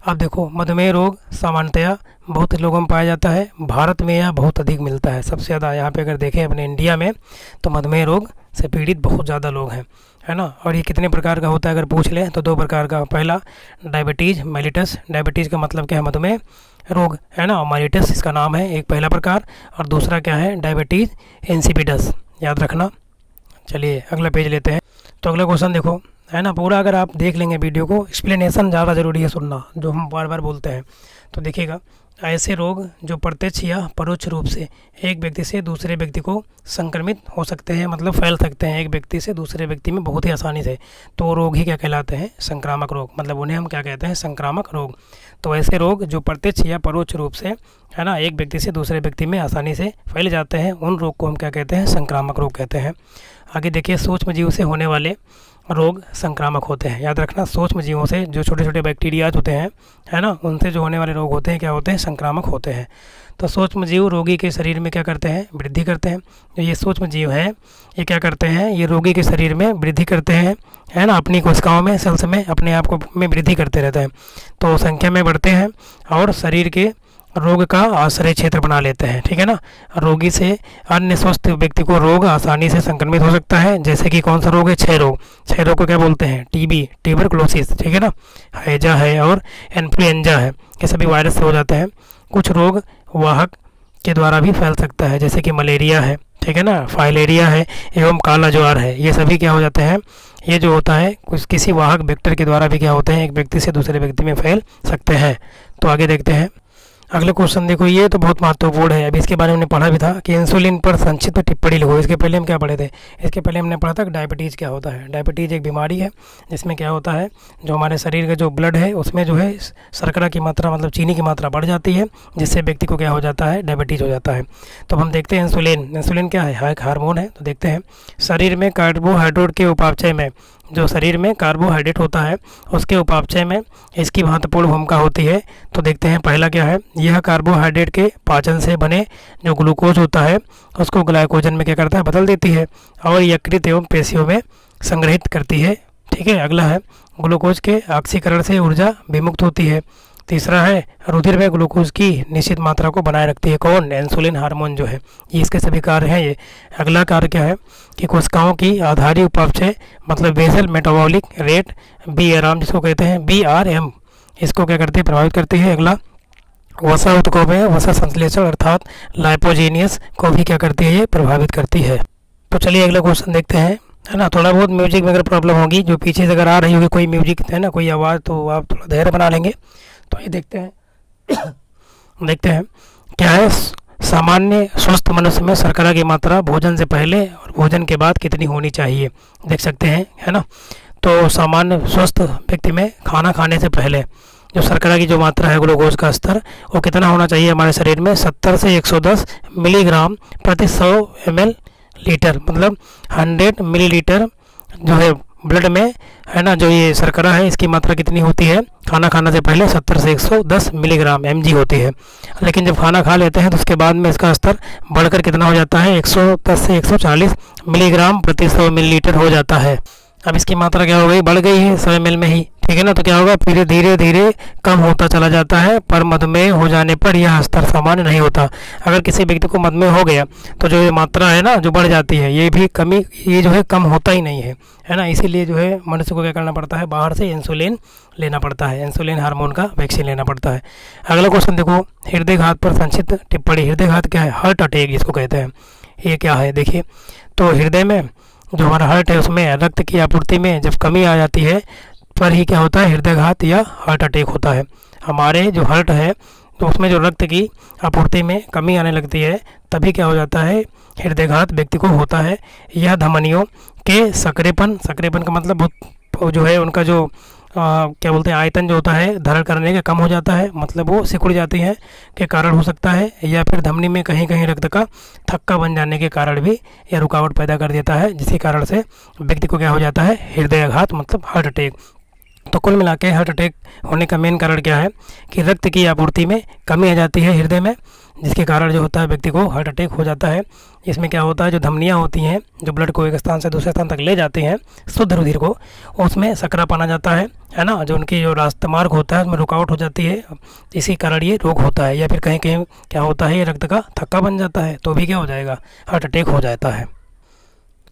अब देखो, मधुमेह रोग सामान्यतया बहुत लोगों में पाया जाता है, भारत में यह बहुत अधिक मिलता है। सबसे ज़्यादा यहाँ पे अगर देखें अपने इंडिया में तो मधुमेह रोग से पीड़ित बहुत ज़्यादा लोग हैं, है ना। और ये कितने प्रकार का होता है अगर पूछ लें तो 2 प्रकार का। पहला डायबिटीज़ मेलिटस, डायबिटीज़ का मतलब क्या है, मधुमेह रोग, है ना, मेलिटस इसका नाम है एक पहला प्रकार, और दूसरा क्या है, डायबिटीज़ इंसिपिडस। याद रखना। चलिए अगला पेज लेते हैं। तो अगला क्वेश्चन देखो, है ना, पूरा अगर आप देख लेंगे वीडियो को, एक्सप्लेनेशन ज़्यादा ज़रूरी है सुनना, जो हम बार बार बोलते हैं। तो देखिएगा, ऐसे रोग जो प्रत्यक्ष या परोक्ष रूप से एक व्यक्ति से दूसरे व्यक्ति को संक्रमित हो सकते हैं, मतलब फैल सकते हैं एक व्यक्ति से दूसरे व्यक्ति में बहुत ही आसानी से, तो वो रोग ही क्या कहलाते हैं, संक्रामक रोग। मतलब उन्हें हम क्या कहते हैं, संक्रामक रोग। तो ऐसे रोग जो प्रत्यक्ष या परोक्ष रूप से, है ना, एक व्यक्ति से दूसरे व्यक्ति में आसानी से फैल जाते हैं, उन रोग को हम क्या कहते हैं, संक्रामक रोग कहते हैं। आगे देखिए, सूक्ष्म जीव से होने वाले रोग संक्रामक होते हैं। याद रखना, सूक्ष्म जीवों से जो छोटे छोटे बैक्टीरियाज होते हैं, है ना, उनसे जो होने वाले रोग होते हैं क्या होते हैं, संक्रामक होते हैं। तो सूक्ष्म जीव रोगी के शरीर में क्या करते हैं, वृद्धि करते हैं। जो ये सूक्ष्म जीव हैं ये क्या करते हैं, ये रोगी के शरीर में वृद्धि करते हैं, है ना, अपनी कोशिकाओं में, सेल्स में अपने आप को में वृद्धि करते रहते हैं। तो संख्या में बढ़ते हैं और शरीर के रोग का आश्रय क्षेत्र बना लेते हैं। ठीक है ना। रोगी से अन्य स्वस्थ व्यक्ति को रोग आसानी से संक्रमित हो सकता है, जैसे कि कौन सा रोग है, क्षय रोग। क्षय रोग को क्या बोलते हैं, टीबी, ट्यूबरकुलोसिस। ठीक है ना। हैजा है और इन्फ्लुएंजा है, ये सभी वायरस से हो जाते हैं। कुछ रोग वाहक के द्वारा भी फैल सकता है, जैसे कि मलेरिया है, ठीक है ना, फाइलेरिया है एवं काला ज्वार है। ये सभी क्या हो जाते हैं, ये जो होता है कुछ किसी वाहक वेक्टर के द्वारा भी क्या होते हैं, एक व्यक्ति से दूसरे व्यक्ति में फैल सकते हैं। तो आगे देखते हैं अगले क्वेश्चन। देखो, ये तो बहुत महत्वपूर्ण है, अभी इसके बारे में हमने पढ़ा भी था कि इंसुलिन पर संक्षिप्त टिप्पणी लिखो। इसके पहले हम क्या पढ़े थे, इसके पहले हमने पढ़ा था कि डायबिटीज़ क्या होता है। डायबिटीज़ एक बीमारी है जिसमें क्या होता है, जो हमारे शरीर का जो ब्लड है उसमें जो है शर्करा की मात्रा, मतलब चीनी की मात्रा बढ़ जाती है, जिससे व्यक्ति को क्या हो जाता है, डायबिटीज़ हो जाता है। तो हम देखते हैं इंसुलिन। इंसुलिन क्या है, एक हार्मोन है। तो देखते हैं, शरीर में कार्बोहाइड्रेट के उपापचय में, जो शरीर में कार्बोहाइड्रेट होता है उसके उपापचय में इसकी महत्वपूर्ण भूमिका होती है। तो देखते हैं पहला क्या है, यह कार्बोहाइड्रेट के पाचन से बने जो ग्लूकोज होता है उसको ग्लाइकोजन में क्या करता है, बदल देती है और यकृत एवं पेशियों में संग्रहित करती है। ठीक है। अगला है, ग्लूकोज के ऑक्सीकरण से ऊर्जा विमुक्त होती है। तीसरा है, रुधिर में ग्लूकोज की निश्चित मात्रा को बनाए रखती है। कौन, इंसुलिन हार्मोन जो है, ये इसके सभी कार्य हैं ये। अगला कार्य क्या है कि कोशिकाओं की आधारी उपापचय, मतलब बेसल मेटाबॉलिक रेट, BRM जिसको कहते हैं, BRM, इसको क्या करती है, प्रभावित करती है। अगला वसा उत्कोमय वसा संश्लेषण अर्थात लाइपोजीनियस को भी क्या करती है, ये प्रभावित करती है। तो चलिए अगला क्वेश्चन देखते हैं, है ना। थोड़ा बहुत म्यूजिक में अगर प्रॉब्लम होगी, जो पीछे से अगर आ रही होगी कोई म्यूजिक, है ना, कोई आवाज़, तो आप थोड़ा धैर्य बना लेंगे। तो ये देखते हैं देखते हैं क्या है, सामान्य स्वस्थ मनुष्य में शर्करा की मात्रा भोजन से पहले और भोजन के बाद कितनी होनी चाहिए, देख सकते हैं, है ना। तो सामान्य स्वस्थ व्यक्ति में खाना खाने से पहले जो शर्करा की जो मात्रा है, ग्लूकोज का स्तर, वो कितना होना चाहिए हमारे शरीर में, 70 से 110 मिलीग्राम प्रति 100 ml लीटर, मतलब 100 मिलीलीटर जो है ब्लड में, है ना, जो ये शर्करा है इसकी मात्रा कितनी होती है खाना खाने से पहले, 70 से 110 मिलीग्राम mg होती है। लेकिन जब खाना खा लेते हैं तो उसके बाद में इसका स्तर बढ़कर कितना हो जाता है, 110 से 140 मिलीग्राम प्रति 100 मिलीलीटर हो जाता है। अब इसकी मात्रा क्या हो गई, बढ़ गई है 100 ml में ही, ठीक है ना। तो क्या होगा, फिर धीरे धीरे कम होता चला जाता है, पर मधुमेह हो जाने पर यह स्तर सामान्य नहीं होता। अगर किसी व्यक्ति को मधुमेह हो गया तो जो ये मात्रा है ना, जो बढ़ जाती है, ये भी कमी, ये जो है कम होता ही नहीं है ना। इसीलिए जो है मनुष्य को क्या करना पड़ता है, बाहर से इंसुलिन लेना पड़ता है, इंसुलिन हार्मोन का वैक्सीन लेना पड़ता है। अगला क्वेश्चन देखो, हृदयघात पर संक्षिप्त टिप्पणी। हृदयघात क्या है, हार्ट अटैक जिसको कहते हैं, ये क्या है देखिए। तो हृदय में जो हमारा हार्ट है उसमें रक्त की आपूर्ति में जब कमी आ जाती है पर ही क्या होता है, हृदयघात या हार्ट अटैक होता है। हमारे जो हार्ट है तो उसमें जो रक्त की आपूर्ति में कमी आने लगती है तभी क्या हो जाता है, हृदयघात व्यक्ति को होता है। यह धमनियों के सक्रियपन का मतलब जो है उनका जो क्या बोलते हैं, आयतन जो होता है धारण करने का कम हो जाता है, मतलब वो सिकुड़ जाती है के कारण हो सकता है, या फिर धमनी में कहीं कहीं रक्त का थक्का बन जाने के कारण भी यह रुकावट पैदा कर देता है, जिसके कारण से व्यक्ति को क्या हो जाता है, हृदयाघात मतलब हार्ट अटैक। तो कुल मिला के हार्ट अटैक होने का मेन कारण क्या है कि रक्त की आपूर्ति में कमी आ जाती है हृदय में, जिसके कारण जो होता है व्यक्ति को हार्ट अटैक हो जाता है। इसमें क्या होता है, जो धमनियाँ होती हैं जो ब्लड को एक स्थान से दूसरे स्थान तक ले जाती हैं शुद्ध रुधिर को, उसमें सकरापन आ जाता है ना, जो उनकी जो रास्ता मार्ग होता है उसमें रुकावट हो जाती है, इसी कारण ये रोग होता है। या फिर कहीं कहीं क्या होता है, ये रक्त का थक्का बन जाता है तो भी क्या हो जाएगा, हार्ट अटैक हो जाता है।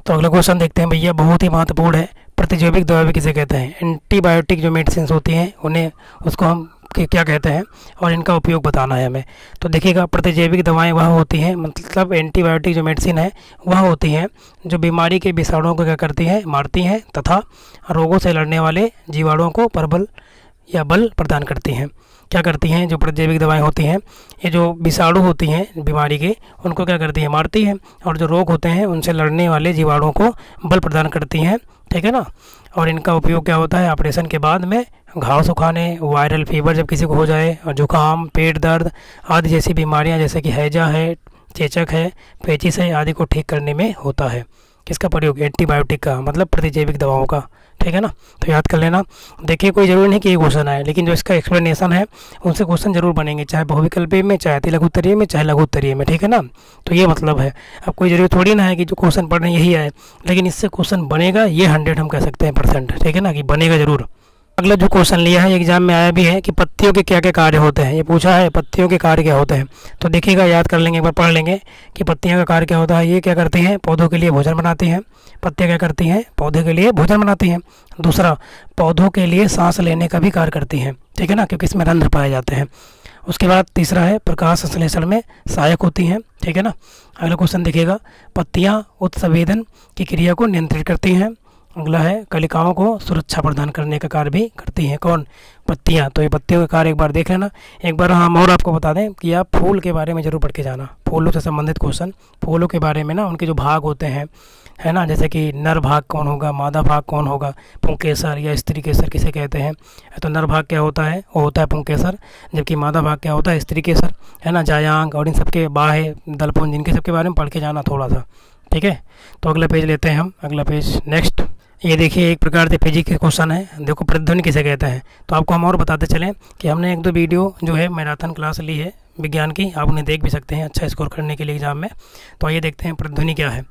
तो अगला क्वेश्चन देखते हैं भैया, बहुत ही महत्वपूर्ण है। प्रतिजैविक दवा भी किसे कहते हैं, एंटीबायोटिक जो मेडिसिन होती हैं उन्हें, उसको हम क्या कहते हैं और इनका उपयोग बताना है हमें। तो देखिएगा, प्रतिजैविक दवाएं वह होती हैं, मतलब एंटीबायोटिक जो मेडिसिन है वह होती हैं जो बीमारी के विषाणुओं को क्या करती हैं, मारती हैं तथा रोगों से लड़ने वाले जीवाणुओं को प्रबल या बल प्रदान करती हैं। क्या करती हैं, जो प्रतिजैविक दवाएं होती हैं, ये जो विषाणु होती हैं बीमारी के, उनको क्या करती हैं, मारती हैं, और जो रोग होते हैं उनसे लड़ने वाले जीवाणुओं को बल प्रदान करती हैं, ठीक है ना। और इनका उपयोग क्या होता है, ऑपरेशन के बाद में घाव सुखाने, वायरल फीवर जब किसी को हो जाए, और जुकाम, पेट दर्द आदि जैसी बीमारियां जैसे कि हैजा है, चेचक है, पेचिस है आदि को ठीक करने में होता है। किसका प्रयोग, एंटीबायोटिक का, मतलब प्रतिजैविक दवाओं का, ठीक है ना। तो याद कर लेना। देखिए, कोई ज़रूरी नहीं कि ये क्वेश्चन आए, लेकिन जो इसका एक्सप्लेनेशन है उनसे क्वेश्चन जरूर बनेंगे, चाहे बहुविकल्पीय में, चाहे अति लघु उत्तरीय में, चाहे लघु उत्तरीय में, ठीक है ना। तो ये मतलब है, अब कोई जरूरी थोड़ी ना है कि जो क्वेश्चन पढ़ रहे हैं यही आए, लेकिन इससे क्वेश्चन बनेगा, ये 100 हम कह सकते हैं %, ठीक है ना, कि बनेगा जरूर। अगला जो क्वेश्चन लिया है एग्जाम में आया भी है कि पत्तियों के क्या क्या कार्य होते हैं, ये पूछा है पत्तियों के कार्य क्या होते हैं। तो देखिएगा, याद कर लेंगे, एक बार पढ़ लेंगे कि पत्तियों का कार्य क्या होता है। ये क्या करती हैं, पौधों के लिए भोजन बनाती हैं। पत्तियाँ क्या करती हैं, पौधे के लिए भोजन बनाती हैं। दूसरा, पौधों के लिए सांस लेने का भी कार्य करती हैं, ठीक है ना, क्योंकि इसमें रंध्र पाए जाते हैं। उसके बाद तीसरा है, प्रकाश संश्लेषण में सहायक होती हैं, ठीक है ना। अगला क्वेश्चन देखिएगा, पत्तियाँ उत्सवेदन की क्रिया को नियंत्रित करती हैं। अगला है, कलिकाओं को सुरक्षा प्रदान करने का कार्य भी करती हैं। कौन, पत्तियां। तो ये पत्तियों का कार्य एक बार देख लेना। एक बार हम और आपको बता दें कि आप फूल के बारे में जरूर पढ़ के जाना, फूलों से संबंधित क्वेश्चन, फूलों के बारे में ना, उनके जो भाग होते हैं, है ना, जैसे कि नर भाग कौन होगा, मादा भाग कौन होगा, पुंकेसर या स्त्री केसर किसे कहते हैं। तो नर भाग क्या होता है, वो होता है पुंकेसर, जबकि मादा भाग क्या होता है, स्त्री केसर, है ना, जायांग और इन सबके बाहे, दलपुंज, इनके सबके बारे में पढ़ के जाना थोड़ा सा, ठीक है। तो अगला पेज लेते हैं हम, अगला पेज नेक्स्ट। ये देखिए, एक प्रकार से फिजिक्स के क्वेश्चन है। देखो, प्रतिध्वनि किसे कहते हैं। तो आपको हम और बताते चलें कि हमने 1-2 वीडियो जो है मैराथन क्लास ली है विज्ञान की, आप उन्हें देख भी सकते हैं अच्छा स्कोर करने के लिए एग्जाम में। तो आइए देखते हैं प्रतिध्वनि क्या है।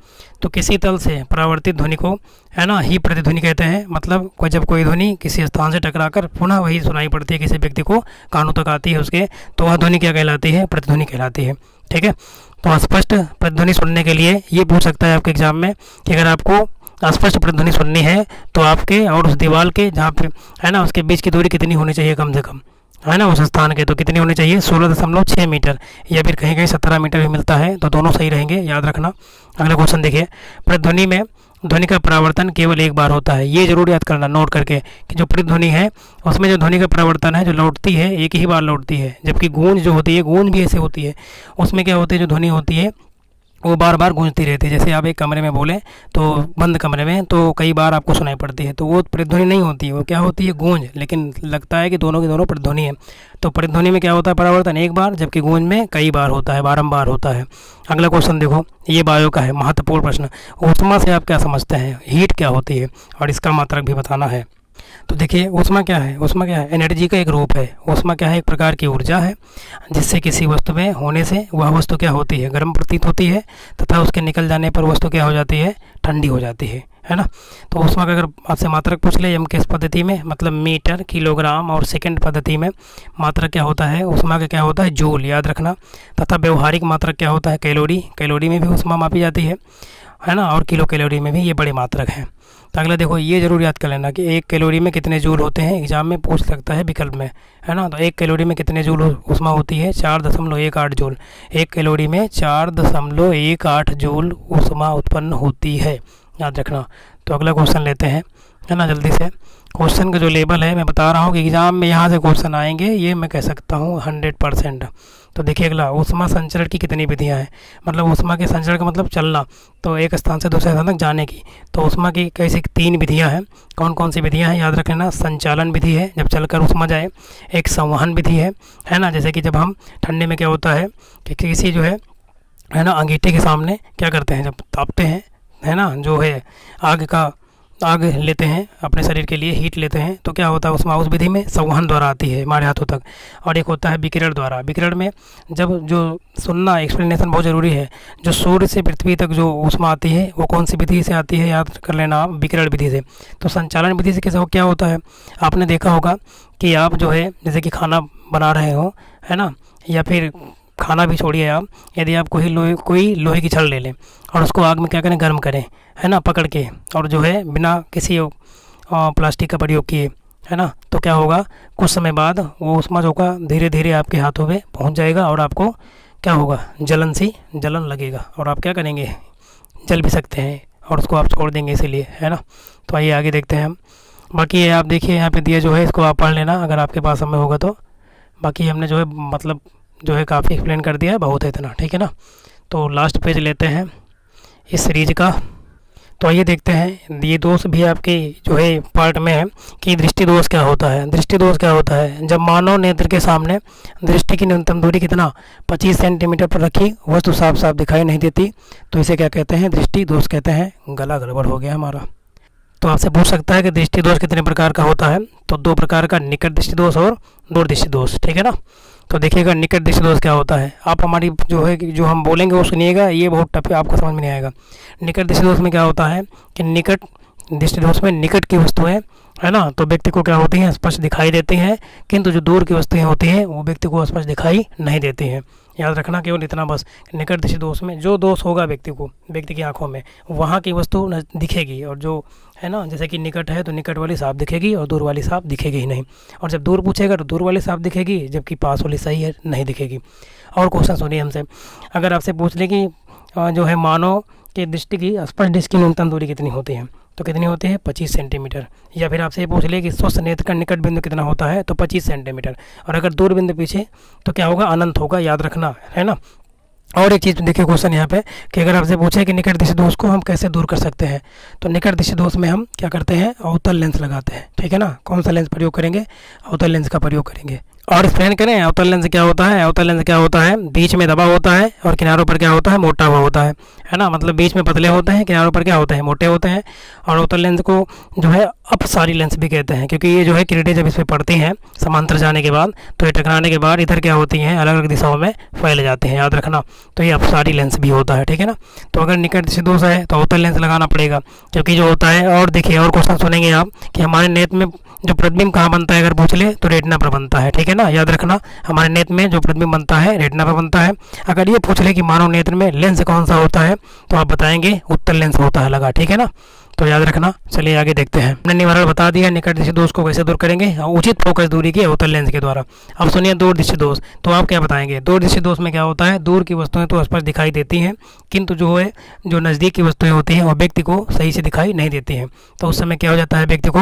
तो किसी तल से परावर्तित ध्वनि को, है ना, ही प्रतिध्वनि कहते हैं। मतलब जब कोई ध्वनि किसी स्थान से टकराकर पुनः वही सुनाई पड़ती है, किसी व्यक्ति को कानों तक आती है उसके, तो वह ध्वनि क्या कहलाती है, प्रतिध्वनि कहलाती है, ठीक है। तो स्पष्ट प्रतिध्वनि सुनने के लिए ये पूछ सकता है आपके एग्जाम में कि अगर आपको स्पष्ट प्रतिध्वनि सुननी है तो आपके और उस दीवार के जहाँ पे है ना उसके बीच की दूरी कितनी होनी चाहिए कम से कम, है ना, उस स्थान के तो कितनी होनी चाहिए 16.6 मीटर, या फिर कहीं कहीं 17 मीटर भी मिलता है, तो दोनों सही रहेंगे, याद रखना। अगला क्वेश्चन देखिए, प्रतिध्वनि में ध्वनि का परावर्तन केवल एक बार होता है। ये जरूर याद करना नोट करके कि जो प्रतिध्वनि है उसमें जो ध्वनि का परावर्तन है जो लौटती है एक ही बार लौटती है, जबकि गूंज जो होती है गूंज भी ऐसे होती है, उसमें क्या होती है जो ध्वनि होती है वो बार बार गूंजती रहती है। जैसे आप एक कमरे में बोले तो बंद कमरे में तो कई बार आपको सुनाई पड़ती है, तो वो प्रतिध्वनि नहीं होती है, वो क्या होती है गूंज, लेकिन लगता है कि दोनों की दोनों प्रतिध्वनि है। तो प्रतिध्वनि में क्या होता है परावर्तन एक बार, जबकि गूंज में कई बार होता है, बारंबार होता है। अगला क्वेश्चन देखो, ये बायो का है, महत्वपूर्ण प्रश्न। ऊष्मा से आप क्या समझते हैं, हीट क्या होती है और इसका मात्रक भी बताना है। तो देखिए ऊष्मा क्या है, ऊष्मा क्या है, एनर्जी का एक रूप है। ऊष्मा क्या है, एक प्रकार की ऊर्जा है जिससे किसी वस्तु में होने से वह वस्तु क्या होती है, गर्म प्रतीत होती है, तथा उसके निकल जाने पर वस्तु क्या हो जाती है, ठंडी हो जाती है ना। तो ऊष्मा का अगर आपसे मात्रक पूछ ले किस पद्धति में, मतलब मीटर, किलोग्राम और सेकंड पद्धति में मात्रक क्या होता है, ऊष्मा का क्या होता है, जूल, याद रखना। तथा व्यवहारिक मात्रक क्या होता है, कैलोरी, कैलोरी में भी ऊष्मा मापी जाती है ना, और किलो कैलोरी में भी ये बड़े मात्रक हैं। तो अगला देखो, ये जरूर याद कर लेना कि 1 कैलोरी में कितने जूल होते हैं, एग्जाम में पूछ सकता है विकल्प में, है ना। तो 1 कैलोरी में कितने जूल ऊष्मा होती है, 4.18 जूल। 1 कैलोरी में 4.18 जूल ऊष्मा उत्पन्न होती है, याद रखना। तो अगला क्वेश्चन लेते हैं, है ना, जल्दी से। क्वेश्चन का जो लेवल है मैं बता रहा हूँ कि एग्जाम में यहाँ से क्वेश्चन आएंगे, ये मैं कह सकता हूँ 100%। तो देखिए अगला, ऊष्मा संचरण की कितनी विधियाँ हैं, मतलब ऊष्मा के संचरण का मतलब चलना, तो एक स्थान से दूसरे स्थान तक जाने की। तो ऊष्मा की कैसी 3 विधियाँ हैं, कौन कौन सी विधियाँ हैं, याद रख लेना। संचालन विधि है, जब चलकर ऊष्मा जाए। एक संवहन विधि है ना, जैसे कि जब हम ठंडे में क्या होता है कि किसी जो है ना अंगीठे के सामने क्या करते हैं, जब तापते हैं, है ना, जो है आग लेते हैं अपने शरीर के लिए, हीट लेते हैं, तो क्या होता है ऊष्मा उस विधि में संवहन द्वारा आती है हमारे हाथों तक। और एक होता है विकिरण द्वारा। विकिरण में जब जो सुनना एक्सप्लेनेशन बहुत ज़रूरी है, जो सूर्य से पृथ्वी तक जो ऊष्मा आती है वो कौन सी विधि से आती है, याद कर लेना आप, विकिरण विधि से। तो संचालन विधि से कैसे क्या होता है, आपने देखा होगा कि आप जो है जैसे कि खाना बना रहे हो, है ना, या फिर खाना भी छोड़िए आप, यदि आप कोई लोहे की छड़ ले लें और उसको आग में क्या करें, गर्म करें, है ना, पकड़ के, और जो है बिना किसी प्लास्टिक का प्रयोग किए, है ना, तो क्या होगा, कुछ समय बाद वो ऊष्मा जो का धीरे धीरे आपके हाथों में पहुंच जाएगा और आपको क्या होगा, जलन लगेगा और आप क्या करेंगे, जल भी सकते हैं और उसको आप छोड़ देंगे इसीलिए, है ना। तो आइए आगे देखते हैं हम। बाकी ये आप देखिए यहाँ पे दिया जो है, इसको आप पढ़ लेना अगर आपके पास समय होगा तो। बाकी हमने जो है मतलब जो है काफ़ी एक्सप्लेन कर दिया है, बहुत है इतना, ठीक है ना। तो लास्ट पेज लेते हैं इस सीरीज का। तो आइए देखते हैं, ये दोष भी आपके जो है पार्ट में है कि दृष्टि दोष क्या होता है। दृष्टि दोष क्या होता है, जब मानव नेत्र के सामने दृष्टि की न्यूनतम दूरी कितना 25 सेंटीमीटर पर रखी वस्तु साफ साफ दिखाई नहीं देती, तो इसे क्या कहते हैं, दृष्टि दोष कहते हैं। गला गड़बड़ हो गया हमारा। तो आपसे पूछ सकता है कि दृष्टि दोष कितने प्रकार का होता है, तो 2 प्रकार का, निकट दृष्टि दोष और दूर दृष्टि दोष, ठीक है ना। तो देखिएगा निकट दृष्टि दोष क्या होता है, आप हमारी जो है जो हम बोलेंगे वो सुनिएगा, ये बहुत टफ है, आपको समझ में नहीं आएगा। निकट दृष्टि दोष में क्या होता है कि निकट दृष्टि दोष में निकट की वस्तुएं, है ना, तो व्यक्ति को क्या होती हैं, स्पष्ट दिखाई देती हैं, किंतु जो दूर की वस्तुएं होती हैं वो व्यक्ति को स्पष्ट दिखाई नहीं देती हैं। याद रखना केवल इतना बस, निकट दृष्टि दोष में जो दोष होगा व्यक्ति की आंखों में, वहाँ की वस्तु दिखेगी, और जो है ना, जैसे कि निकट है तो निकट वाली साफ दिखेगी और दूर वाली साफ दिखेगी ही नहीं, और जब दूर पूछेगा तो दूर वाली साफ दिखेगी, जबकि पास वाली सही है नहीं दिखेगी। और क्वेश्चन सुनिए हमसे, अगर आपसे पूछ ले कि जो है मानव की दृष्टि की स्पष्ट दृष्टि की न्यूनतम दूरी कितनी होती है, तो कितनी होती है, 25 सेंटीमीटर। या फिर आपसे पूछ ले कि स्वस्थ नेत्र का निकट बिंदु कितना होता है, तो 25 सेंटीमीटर। और अगर दूर बिंदु पीछे तो क्या होगा, अनंत होगा, याद रखना, है ना। और एक चीज़ देखिए क्वेश्चन यहाँ पे कि अगर आपसे पूछे कि निकट दृष्टि दोष को हम कैसे दूर कर सकते हैं, तो निकट दृष्टि दोष में हम क्या करते हैं, अवतल लेंस लगाते हैं, ठीक है ना। कौन सा लेंस प्रयोग करेंगे, अवतल लेंस का प्रयोग करेंगे। और एक्सप्लेन करें, अवतल लेंस क्या होता है। अवतल लेंस क्या होता है, बीच में दबा होता है और किनारों पर क्या होता है, मोटा हुआ होता है ना, मतलब बीच में पतले होते हैं, किनारों पर क्या होते हैं, मोटे होते हैं। और अवतल लेंस को जो है अपसारी लेंस भी कहते हैं, क्योंकि ये जो है किरणें जब इस पर पड़ती हैं समांतर जाने के बाद, तो ये टकराने के बाद इधर क्या होती हैं, अलग अलग दिशाओं में फैल जाते हैं, याद रखना। तो ये अपसारी लेंस भी होता है, ठीक है ना। तो अगर निकट दृष्टि दोष है तो अवतल लेंस लगाना पड़ेगा, क्योंकि जो होता है। और देखिए और क्वेश्चन सुनेंगे आप कि हमारे नेत्र में जो प्रतिबिंब कहाँ बनता है, अगर पूछ ले तो रेटिना पर बनता है, ठीक है ना, याद रखना। हमारे नेत्र में जो प्रतिबिंब बनता है रेटिना पर बनता है। अगर ये पूछ ले कि मानव नेत्र में लेंस कौन सा होता है, तो आप बताएंगे उत्तल लेंस होता है लगा, ठीक है ना। तो याद रखना। चलिए आगे देखते हैं। हमने निवारण बता दिया, निकट दृष्टि दोष को कैसे दूर करेंगे, उचित फोकस दूरी के अवतल लेंस के द्वारा। अब सुनिए दूर दृष्टि दोष। तो आप क्या बताएंगे, दूर दृष्टि दोष में क्या होता है, दूर की वस्तुएं तो स्पष्ट दिखाई देती हैं, किंतु जो नज़दीक की वस्तुएं होती हैं वो व्यक्ति को सही से दिखाई नहीं देती हैं। तो उस समय क्या हो जाता है, व्यक्ति को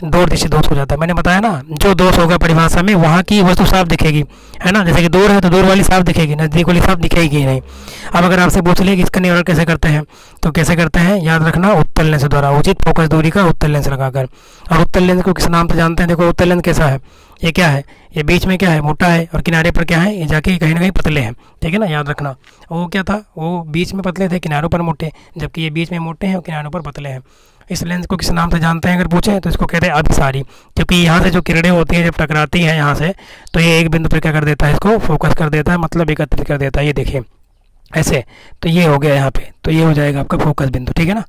दूर दृष्टि दोष हो जाता है। मैंने बताया ना, जो दोष होगा परिभाषा में वहाँ की वस्तु साफ दिखेगी, है ना। जैसे कि दूर है तो दूर वाली साफ दिखेगी, नज़दीक वाली साफ दिखेगी ही नहीं। अब अगर आपसे पूछ ले कि इसका निवारण कैसे करते हैं, तो कैसे करते हैं, याद रखना, उत्तल लेंस द्वारा, उचित फोकस दूरी का उत्तल लेंस लगाकर। और उत्तल लेंस को किस नाम से जानते हैं, देखो उत्तल लेंस कैसा है, ये क्या है, ये बीच में क्या है, मोटा है, और किनारे पर क्या है, ये जाके कहीं ना कहीं पतले हैं, ठीक है ना। याद रखना, वो क्या था, वो बीच में पतले थे, किनारों पर मोटे, जबकि ये बीच में मोटे हैं और किनारों पर पतले हैं। इस लेंस को किस नाम से जानते हैं अगर पूछें, तो इसको कहते हैं अभिसारी, क्योंकि यहाँ से जो किरणें होती हैं जब टकराती हैं यहाँ से, तो ये एक बिंदु पर क्या कर देता है, इसको फोकस कर देता है, मतलब एकत्रित कर देता है। ये देखिए ऐसे, तो ये हो गया यहाँ पे, तो ये हो जाएगा आपका फोकस बिंदु, ठीक है ना।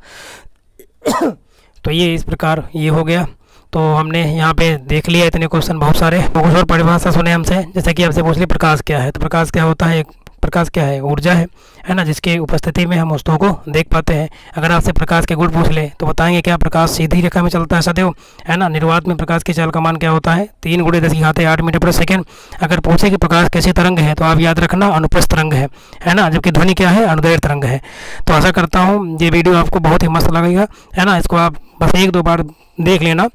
तो ये इस प्रकार ये हो गया। तो हमने यहाँ पे देख लिया इतने क्वेश्चन बहुत सारे। कुछ और परिभाषा सुने हमसे, जैसे कि आपसे पूछ लिया प्रकाश क्या है, तो प्रकाश क्या होता है, प्रकाश क्या है, ऊर्जा है ना, जिसके उपस्थिति में हम वस्तुओं को देख पाते हैं। अगर आपसे प्रकाश के गुण पूछ ले तो बताएंगे क्या, प्रकाश सीधी रेखा में चलता है सदैव, है ना। निर्वात में प्रकाश की चाल का मान क्या होता है, 3 × 10⁸ मीटर प्रति सेकंड। अगर पूछे कि प्रकाश कैसी तरंग है, तो आप याद रखना अनुप्रस्थ तरंग है ना, जबकि ध्वनि क्या है, अनुदैर्घ्य तरंग है। तो आशा करता हूँ ये वीडियो आपको बहुत ही मस्त लगेगा, है ना। इसको आप बस 1-2 बार देख लेना।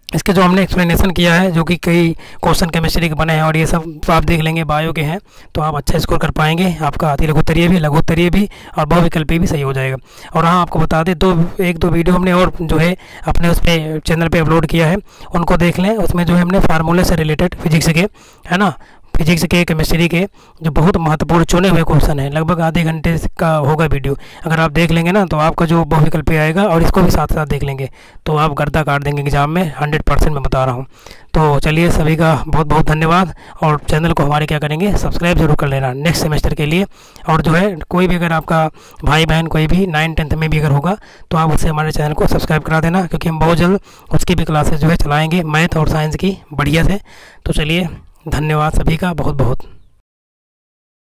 इसके जो हमने एक्सप्लेनेशन किया है, जो कि कई क्वेश्चन केमिस्ट्री के बने हैं, और ये सब आप देख लेंगे बायो के हैं, तो आप अच्छा स्कोर कर पाएंगे। आपका अति लघुत्तरीय भी, लघुत्तरीय भी और बहुविकल्पीय भी सही हो जाएगा। और हाँ, आपको बता दें, 1-2 वीडियो हमने और जो है अपने उस पर चैनल पे अपलोड किया है, उनको देख लें। उसमें जो है हमने फार्मूले से रिलेटेड फिजिक्स के, है ना, फिजिक्स के, केमिस्ट्री के जो बहुत महत्वपूर्ण चुने हुए क्वेश्चन हैं, लगभग आधे घंटे का होगा वीडियो। अगर आप देख लेंगे ना, तो आपका जो बहुविकल्पीय आएगा, और इसको भी साथ साथ देख लेंगे, तो आप गर्दा काट देंगे एग्जाम में, 100% मैं बता रहा हूँ। तो चलिए, सभी का बहुत बहुत धन्यवाद। और चैनल को हमारे क्या करेंगे, सब्सक्राइब जरूर कर लेना नेक्स्ट सेमेस्टर के लिए। और जो है कोई भी अगर आपका भाई बहन कोई भी 9th-10th में भी अगर होगा, तो आप उससे हमारे चैनल को सब्सक्राइब करा देना, क्योंकि हम बहुत जल्द उसकी भी क्लासेस जो है चलाएँगे, मैथ और साइंस की बढ़िया से। तो चलिए, धन्यवाद सभी का बहुत बहुत।